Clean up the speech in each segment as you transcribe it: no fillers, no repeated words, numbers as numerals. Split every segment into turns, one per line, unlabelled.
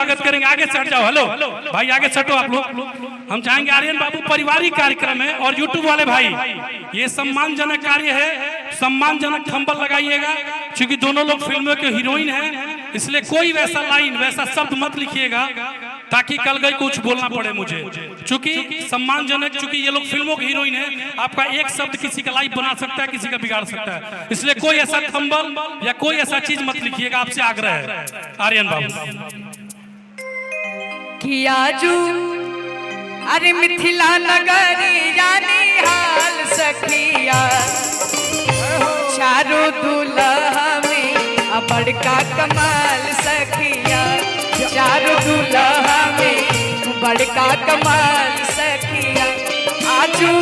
स्वागत करेंगे। आगे चढ़ जाओ। हेलो भाई, आगे चढ़ो आप लोग। हम चाहेंगे आर्यन बाबू पारिवारिक कार्यक्रम है और यूट्यूब वाले भाई ये सम्मानजनक कार्य है, सम्मानजनक थंबल लगाइएगा, क्योंकि दोनों लोग फिल्मों के हीरोइन हैं, इसलिए कोई वैसा लाइन वैसा शब्द मत लिखिएगा ताकि कल गई कुछ बोलना पड़े मुझे, क्योंकि सम्मानजनक, क्योंकि ये लोग फिल्मों की हीरोइन है। आपका एक शब्द किसी का लाइफ बना सकता है, किसी का बिगाड़ सकता है, इसलिए कोई ऐसा थंबल या कोई ऐसा चीज मत लिखिएगा, आपसे आग्रह है आर्यन बाबू।
कियाजू अरे मिथिला नगरी जानी हाल सखिया, चारों दुल्हा में बड़का कमाल सखिया, चारों दुल्हा में बड़का कमाल सखिया। आजू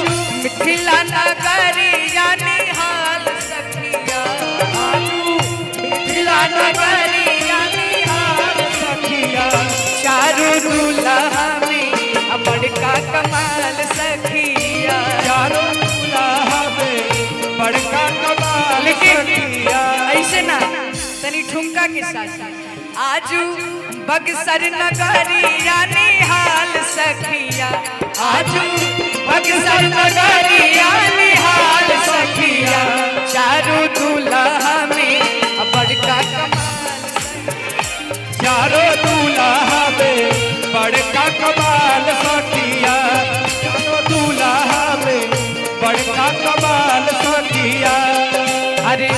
मिथिला नगरी जानी हाल सखिया, आजू मिथिला नगरी जानी हाल सखिया, चारों दुल्हा में बड़का कमाल सखिया,
चारों दुल्हा में बड़का कमाल सखिया।
ऐसे ना तनी ठुमका के साथ आजू बक्सर नगरी रानी हाल सखिया, आजू बक्सर नगरी रानी हाल सखिया, चारों दुल्हा में बड़का कमाल,
चारों दुल्हा में बड़का कमाल सखिया, चारों दुल्हा में बड़का कमाल सखिया।
अरे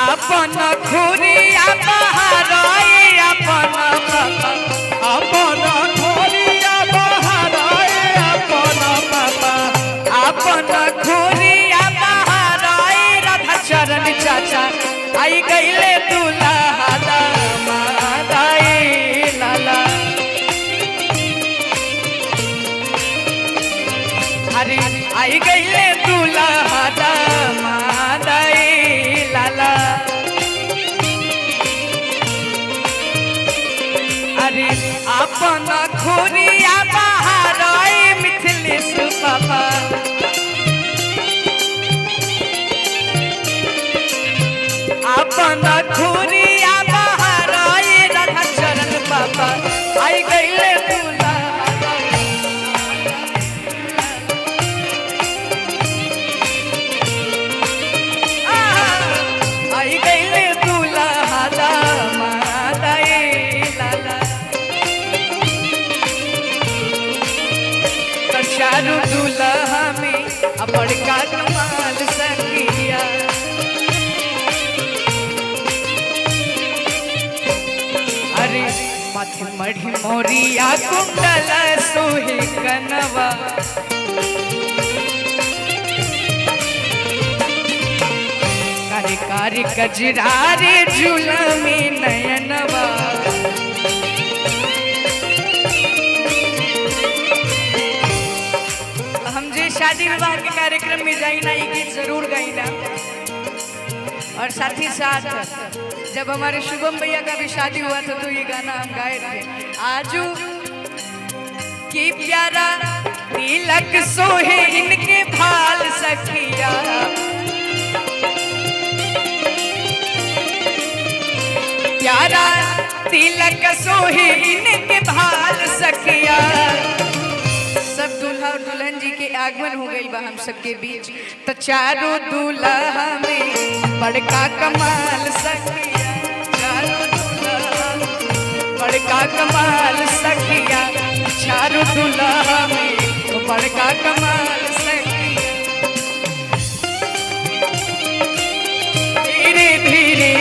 अपन खुरिया बहाराए अपन पापा,
अपन खोरिया बहाराए अपन पापा,
अपन खुरिया बहाराए राधा चरण चाचा, आई गईले दुल्हा दामाद आए लाला। अरे आई गईले दुल्हा दामाद आए लाला। अरे अपन खुरिया बहाराए मिथिलेश बाबा, अपन खुरिया बहाराए राधा चरण बाबा, आई गईले दुल्हा आई गईले दुल्हा दामाद आए लाला। चारों दुल्हा में बड़का कमाल सखिया। अरे माथे मढ़ी मोरिया कुंडल सोहे कनवा, कारी कारी कजरारे झूलमी नयनवा। हम जे शादी विवाह के कार्यक्रम में जाइना ये गीत जरूर गाइना, और साथ ही साथ जब हमारे शुभम भैया का भी शादी हुआ था तो ये गाना हम गाए थे। आजू की प्यारा तिलक सोहे इनके भाल सखिया, प्यारा तिलक सोहे इनके भाल सखिया। सब दूल्हा और दुल्हन जी के आगमन हो गई बा हम सबके बीच, तो चारों दूल्हा में बड़का कमाल सखिया, चारों दूल्हा में बड़का कमाल सखिया, चारों दूल्हा में बड़का कमाल सखिया। धीरे धीरे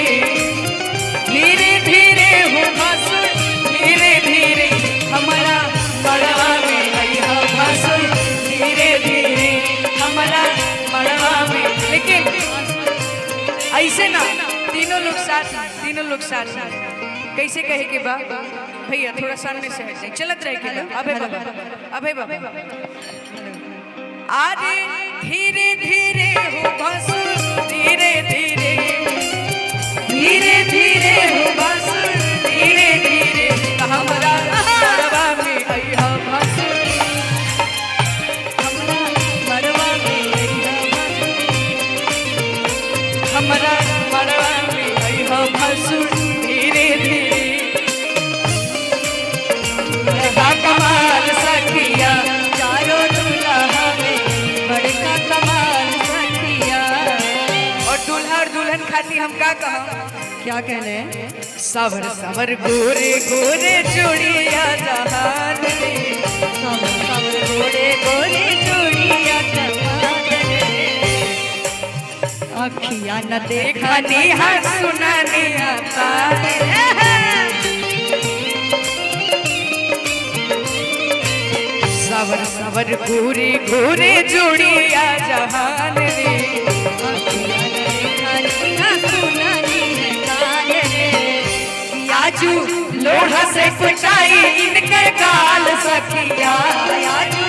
धीरे धीरे हो भसुर, धीरे धीरे हमारा बड़वा में अइहा भसुर, धीरे धीरे हमारा बड़वा में। लेकिन ऐसे ना तीनों लोग साथ कैसे कहे के बा भैया, थोड़ा सामने से हट जाए, चलत रहे के बा। अबे बाबा अरे धीरे धीरे हो भसुर, धीरे धीरे धीरे धीरे हो भसुर, धीरे धीरे हमारा बड़वा में अइहा भसुर, हमारा बड़वा में अइहा भसुर, हमारा बड़वा में अइहा भसुर, धीरे धीरे खातिर हम का कहम,
क्या कहने?
सवर सवर गोरे गोरे चूड़िया जहान रे,
सावर सावर गोरे गोरे चूड़िया जहान रे, अखियाँ न देखा
देखनी है सुननी आता रे। सवर सवर गोरे गोरे चूड़िया जहान रे,
अखियाँ न देखा न सुनानी है कान रे,
आजू लोढ़ा से कुचाई इनके गाल सखिया,
आजू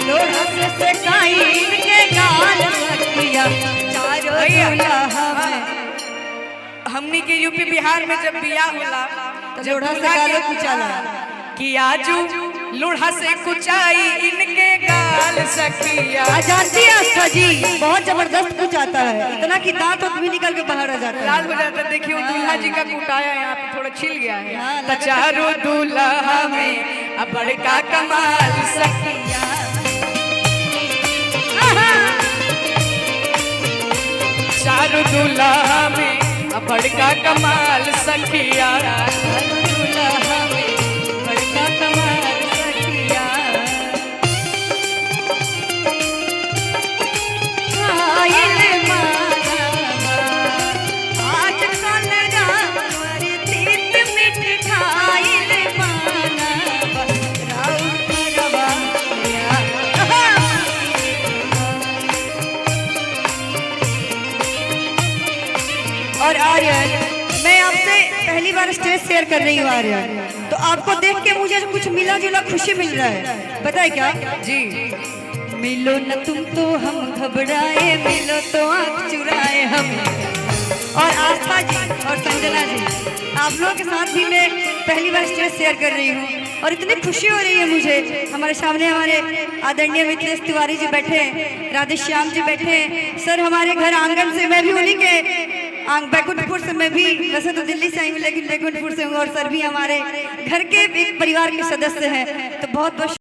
लोढ़ा से सेकाई इनके गाल सखिया, चारों दूल्हा में
हमनी के यूपी बिहार में जब बियाह होला
तो लोढ़ा से गाल कुचाला।
कि आजू लोढ़ा से कुचाई इनके गाल सखिया।
जानती है आस्था जी, बहुत जबरदस्त कुछ आता है, इतना कि दांत भी निकल के बाहर आ जाता है।
लाल हो जाता है। देखिए वो दूल्हा जी का कुटाया यहाँ पे थोड़ा छिल गया है।
हाँ,
तो चारों दूल्हा में अब बड़का कमाल सखिया, चारों दूल्हा में अब बड़का कमाल सखिया,
दूल्हा में बड़का कमाल सखिया। खाइल मानवा आज कल रावर तीत मिठ खाइल मानवा राउत रवा या। और आर्यन, मैं आपसे पहली बार स्टेज शेयर कर रही हूँ आर्यन, तो आपको देख के मुझे कुछ मिला जुला खुशी मिल रहा है। पता है क्या
जी
मिलो न तुम तो हम घबराए, मिलो तो आँख चुराए हम। और आस्था जी और संजना जी, आप लोगों के साथ भी मैं पहली बार स्टेज शेयर कर रही हूँ और इतनी खुशी हो रही है मुझे। हमारे सामने हमारे आदरणीय मिथिलेश तिवारी जी बैठे हैं, राधेश्याम जी बैठे हैं, सर हमारे घर आंगन से, मैं भी उन्हीं के बैकुंठपुर से, मैं भी वैसे तो दिल्ली से आई हूँ लेकिन बैकुंठपुर से हूँ, और सर भी हमारे घर के एक परिवार के सदस्य हैं। तो बहुत बहुत